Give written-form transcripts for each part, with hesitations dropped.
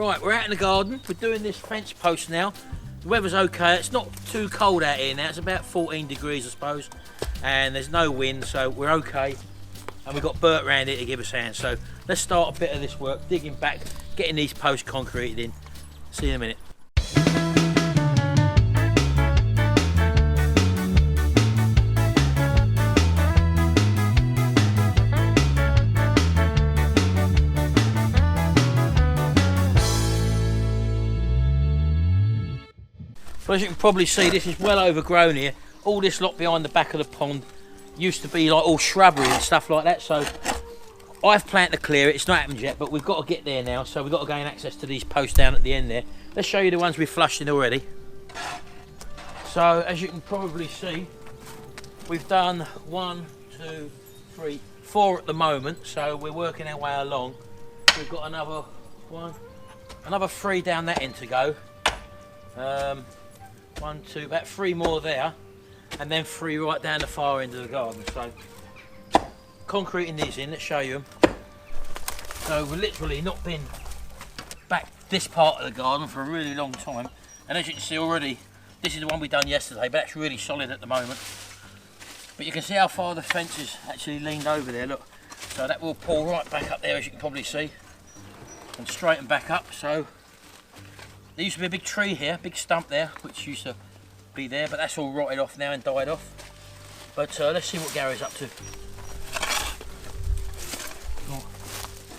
Right, we're out in the garden. We're doing this fence post now. The weather's okay. It's not too cold out here now. It's about 14 degrees, I suppose. And there's no wind, so we're okay. And we've got Bert around here to give us a hand. So let's start a bit of this work, digging back, getting these posts concreted in. See you in a minute. Well, as you can probably see, this is well overgrown here. All this lot behind the back of the pond used to be like all shrubbery and stuff like that, so I've planned to clear it. It's not happened yet, but we've got to get there now, so we've got to gain access to these posts down at the end there. Let's show you the ones we've flushed in already. So as you can probably see, we've done 1, 2, 3, 4 at the moment, so we're working our way along. We've got another 3 down that end to go. 1, 2, about 3 more there, and then 3 right down the far end of the garden. So concreting these in, let's show you them. So we've literally not been back this part of the garden for a really long time, and as you can see already, this is the one we done yesterday, but that's really solid at the moment. But you can see how far the fence is actually leaned over there, look. So that will pull right back up there, as you can probably see, and straighten back up. So there used to be a big tree here, big stump there, which used to be there, but that's all rotted off now and died off. But let's see what Gary's up to. Oh.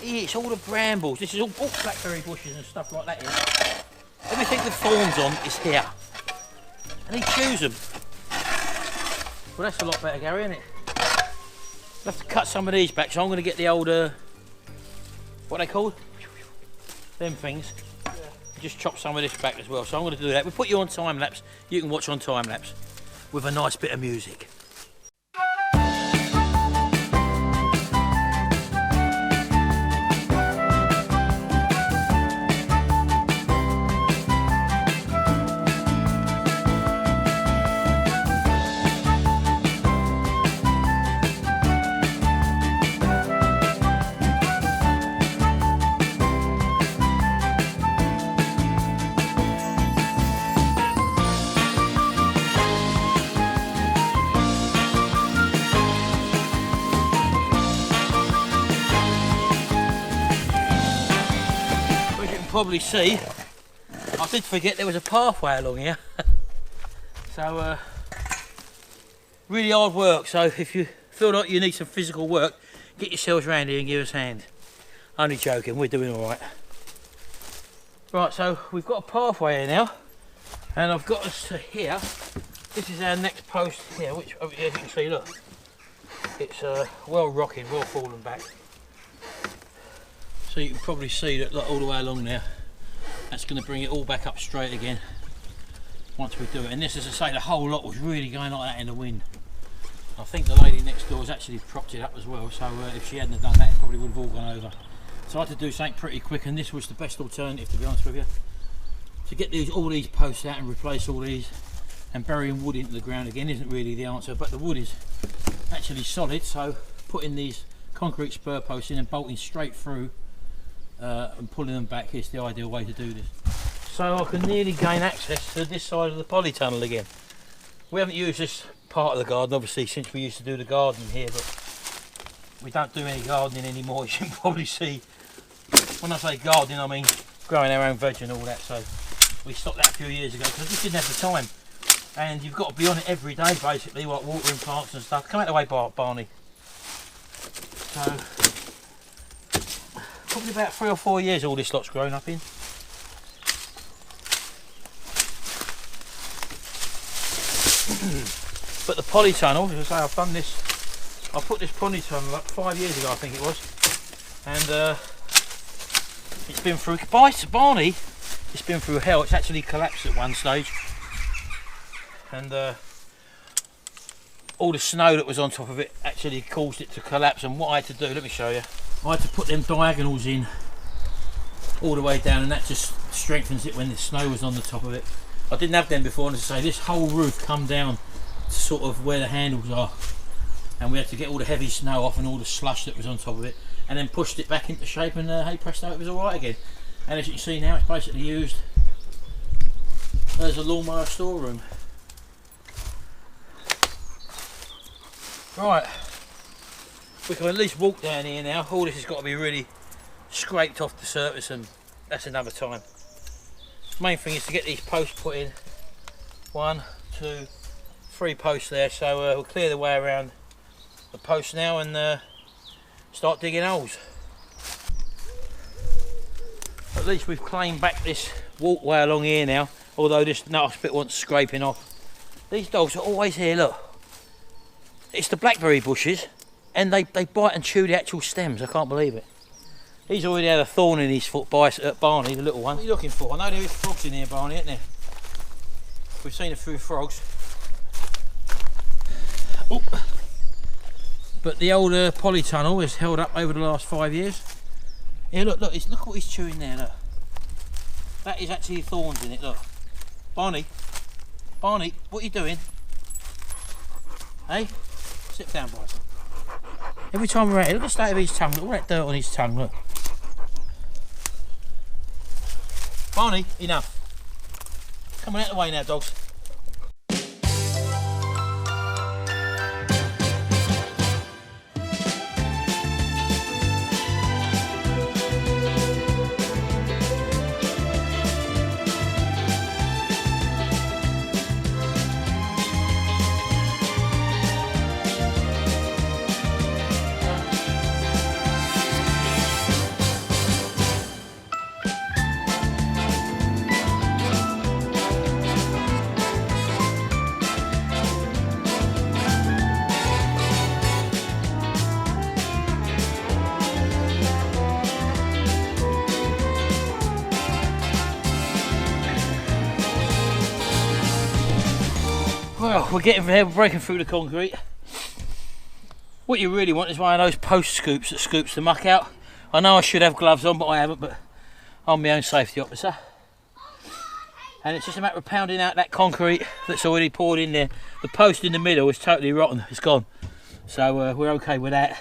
Yeah, it's all the brambles. This is all blackberry bushes and stuff like that here. Everything with thorns on is here. And he chews them. Well, that's a lot better, Gary, isn't it? I'll have to cut some of these back, so I'm going to get the old, what are they called? Them things. Just chop some of this back as well, so I'm going to do that. We'll put you on time lapse, you can watch on time lapse with a nice bit of music. Probably see, I did forget there was a pathway along here. So really hard work, so if you feel like you need some physical work, get yourselves round here and give us a hand. Only joking, we're doing all right. Right, so we've got a pathway here now, and I've got us to here. This is our next post here, which over here, as you can see, look, it's well rocking, well fallen back. So you can probably see that all the way along there. That's going to bring it all back up straight again once we do it. And this, as I say, the whole lot was really going like that in the wind. I think the lady next door has actually propped it up as well, so if she hadn't have done that, it probably would have all gone over. So I had to do something pretty quick, and this was the best alternative, to be honest with you. To get all these posts out and replace all these, and burying wood into the ground again isn't really the answer, but the wood is actually solid, so putting these concrete spur posts in and bolting straight through and pulling them back is the ideal way to do this. So I can nearly gain access to this side of the polytunnel again. We haven't used this part of the garden obviously since we used to do the garden here, but we don't do any gardening anymore, as you can probably see. When I say gardening, I mean growing our own veg and all that, so we stopped that a few years ago because we didn't have the time, and you've got to be on it every day basically, like watering plants and stuff. Come out the way, Barney. So probably about 3 or 4 years all this lot's grown up in. But the polytunnel, as I say, I've done this, I put this polytunnel up 5 years ago, I think it was, and it's been through, Barney, it's been through hell. It's actually collapsed at one stage, and all the snow that was on top of it actually caused it to collapse. And what I had to do, let me show you, I had to put them diagonals in all the way down, and that just strengthens it when the snow was on the top of it. I didn't have them before, and as I say, this whole roof come down to sort of where the handles are, and we had to get all the heavy snow off and all the slush that was on top of it, and then pushed it back into shape, and hey presto, it was all right again. And as you can see now, it's basically used as a lawnmower storeroom. Right, we can at least walk down here now. All this has got to be really scraped off the surface, and that's another time. Main thing is to get these posts put in. 1, 2, 3 posts there, so we'll clear the way around the posts now and start digging holes. At least we've claimed back this walkway along here now, although this last bit wants scraping off. These dogs are always here, look. It's the blackberry bushes, and they bite and chew the actual stems. I can't believe it. He's already had a thorn in his foot by Barney, the little one. What are you looking for? I know there is frogs in here, Barney, isn't there? We've seen a few frogs. Oop. But the old polytunnel has held up over the last 5 years. Here, look, look what he's chewing there, look. That is actually thorns in it, look. Barney, what are you doing? Hey? Sit down, boy. Every time we're out here, look at the state of his tongue, look all that dirt on his tongue, look. Barney, enough. Come on out of the way now, dogs. Well, we're getting there, we're breaking through the concrete. What you really want is one of those post scoops that scoops the muck out. I know I should have gloves on, but I haven't, but I'm my own safety officer. And it's just a matter of pounding out that concrete that's already poured in there. The post in the middle is totally rotten, it's gone. So we're okay with that.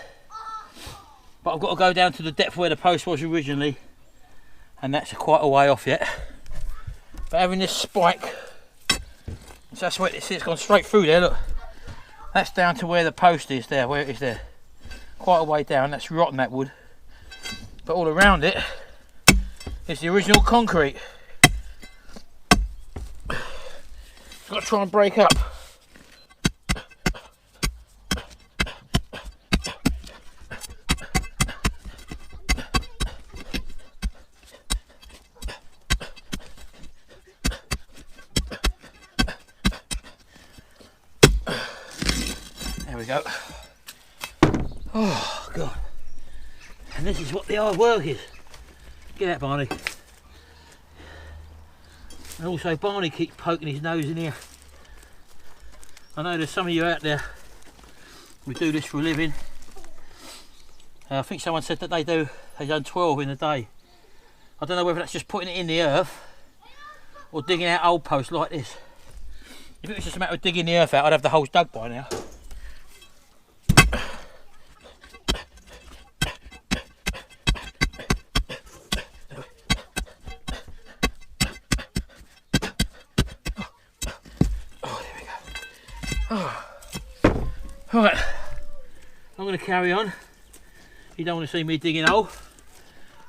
But I've got to go down to the depth where the post was originally, and that's quite a way off yet. But having this spike, so that's where it's gone straight through there, look. That's down to where the post is there, where it is there. Quite a way down, that's rotten, that wood. But all around it is the original concrete. It's got to try and break up. There we go. Oh God. And this is what the hard work is. Get out, Barney. And also Barney keeps poking his nose in here. I know there's some of you out there who do this for a living. I think someone said that they've done 12 in a day. I don't know whether that's just putting it in the earth or digging out old posts like this. If it was just a matter of digging the earth out, I'd have the holes dug by now. Right, I'm going to carry on. You don't want to see me digging a hole,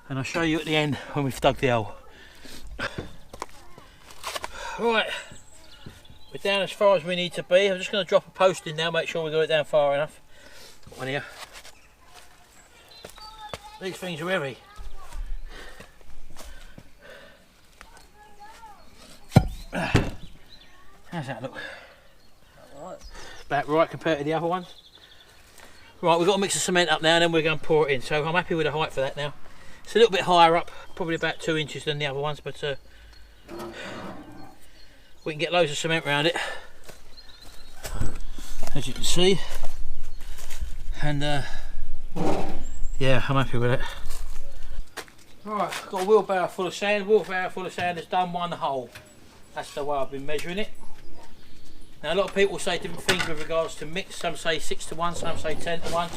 and I'll show you at the end when we've dug the hole. Right, we're down as far as we need to be. I'm just going to drop a post in now, make sure we got it down far enough. Got one here. These things are heavy. How's that look? About right compared to the other ones. Right, we've got to mix the cement up now and then we're going to pour it in, so I'm happy with the height for that now. It's a little bit higher up, probably about 2 inches than the other ones, but we can get loads of cement around it, as you can see. And yeah, I'm happy with it. Right, got a wheelbarrow full of sand. Wheelbarrow full of sand has done 1 hole. That's the way I've been measuring it. Now a lot of people say different things with regards to mix. Some say 6 to 1, some say 10 to 1.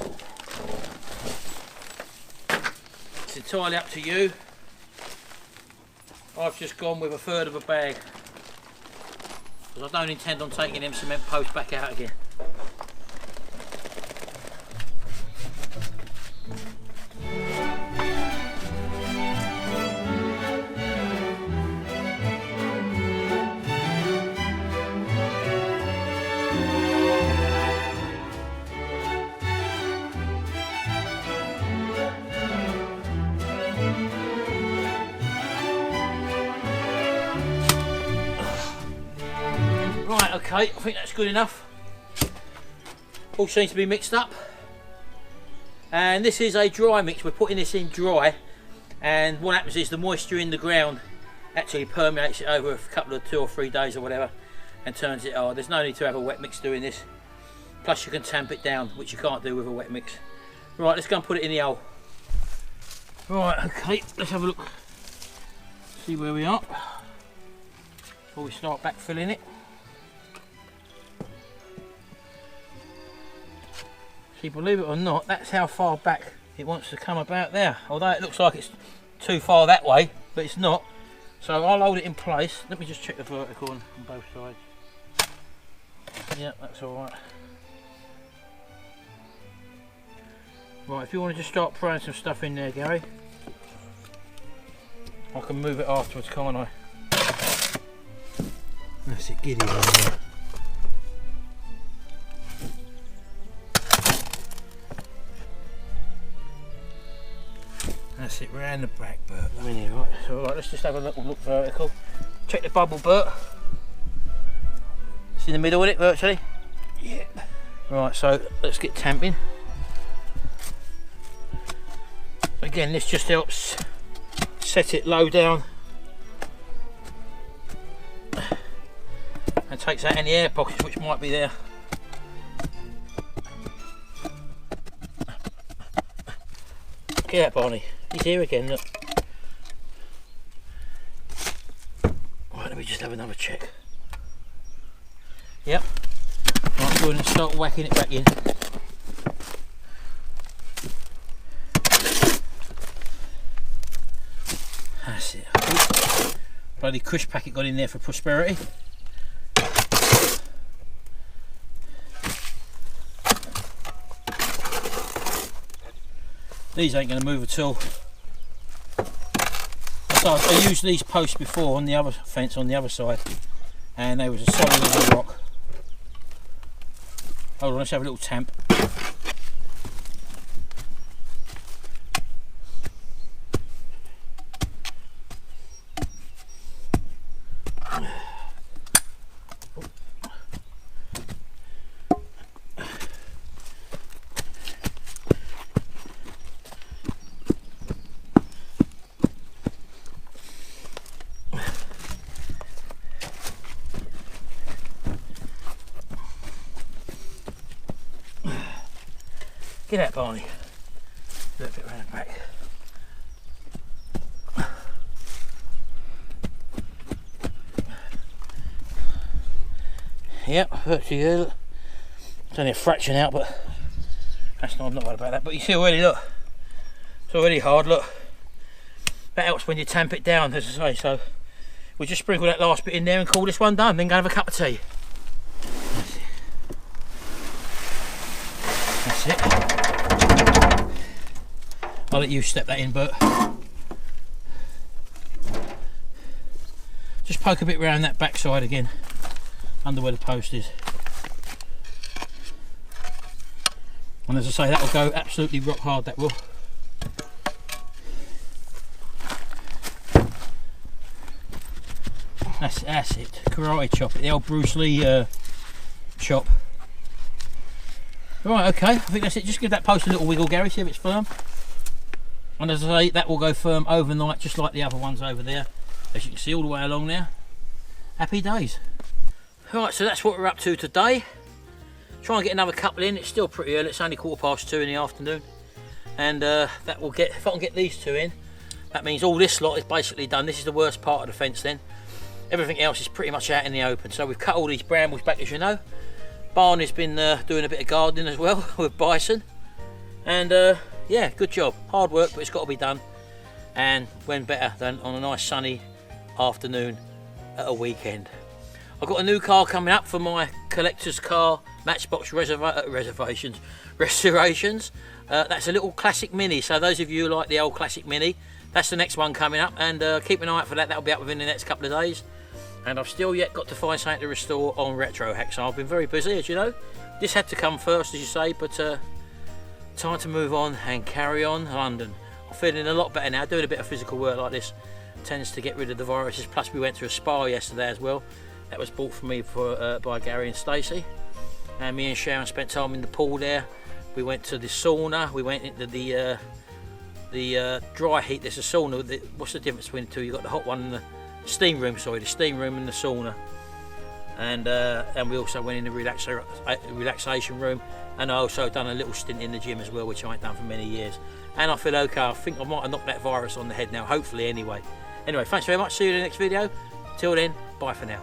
It's entirely up to you. I've just gone with 1/3 of a bag, because I don't intend on taking them cement posts back out again. Right, okay, I think that's good enough. All seems to be mixed up. And this is a dry mix. We're putting this in dry, and what happens is the moisture in the ground actually permeates it over a couple of 2 or 3 days or whatever and turns it hard. There's no need to have a wet mix doing this. Plus you can tamp it down, which you can't do with a wet mix. Right, let's go and put it in the hole. Right, okay, let's have a look. See where we are before we start backfilling it. See, believe it or not, that's how far back it wants to come about there. Although it looks like it's too far that way, but it's not. So I'll hold it in place. Let me just check the vertical on both sides. Yeah, that's alright. Right, if you want to just start throwing some stuff in there, Gary, I can move it afterwards, can't I? That's it, giddy over there. That's it, round the back, Bert. Right, so right, let's just have a little look vertical. Check the bubble, Bert. It's in the middle, isn't it, virtually? Yeah. Right, so let's get tamping. Again, this just helps set it low down and takes out any air pockets which might be there. Get out, Barney. He's here again, look. Right, let me just have another check. Yep. Right, go in and start whacking it back in. That's it. Ooh. Bloody crisp packet got in there for prosperity. These ain't going to move at all. So I used these posts before on the other fence on the other side, and they was as solid as a rock. Hold on, let's have a little tamp. Get out, Barney. A little bit round the back. Yep, virtually good. It's only a fraction out, but that's not, I'm not worried about that. But you see already, look, it's already hard, look. That helps when you tamp it down, as I say. So we'll just sprinkle that last bit in there and call this one done, then go have a cup of tea. That's it. I'll let you step that in, Bert. Just poke a bit round that back side again, under where the post is. And as I say, that will go absolutely rock hard, that will. That's it. Karate chop, the old Bruce Lee chop. Right, okay, I think that's it. Just give that post a little wiggle, Gary, see if it's firm. And as I say, that will go firm overnight, just like the other ones over there. As you can see all the way along there. Happy days. Right, so that's what we're up to today. Try and get another couple in. It's still pretty early, it's only 2:15 in the afternoon. And that will get, if I can get these two in, that means all this lot is basically done. This is the worst part of the fence then. Everything else is pretty much out in the open. So we've cut all these brambles back, as you know. Barney's been doing a bit of gardening as well with bison. And yeah, good job. Hard work, but it's got to be done. And when better than on a nice sunny afternoon at a weekend. I've got a new car coming up for my collector's car Matchbox restorations. That's a little classic Mini, so those of you who like the old classic Mini, that's the next one coming up, and keep an eye out for that. That'll be up within the next couple of days. And I've still yet got to find something to restore on Retro Hack, so I've been very busy, as you know. This had to come first, as you say, but time to move on and carry on. London. I'm feeling a lot better now. Doing a bit of physical work like this tends to get rid of the viruses. Plus we went to a spa yesterday as well. That was bought for me by Gary and Stacey. And me and Sharon spent time in the pool there. We went to the sauna. We went into the dry heat. There's a sauna. What's the difference between the two? You've got the hot one and the steam room. Sorry, the steam room and the sauna. And we also went in the relaxation room. And I also done a little stint in the gym as well, which I ain't done for many years. And I feel okay. I think I might have knocked that virus on the head now, hopefully anyway. Anyway, thanks very much. See you in the next video. Till then, bye for now.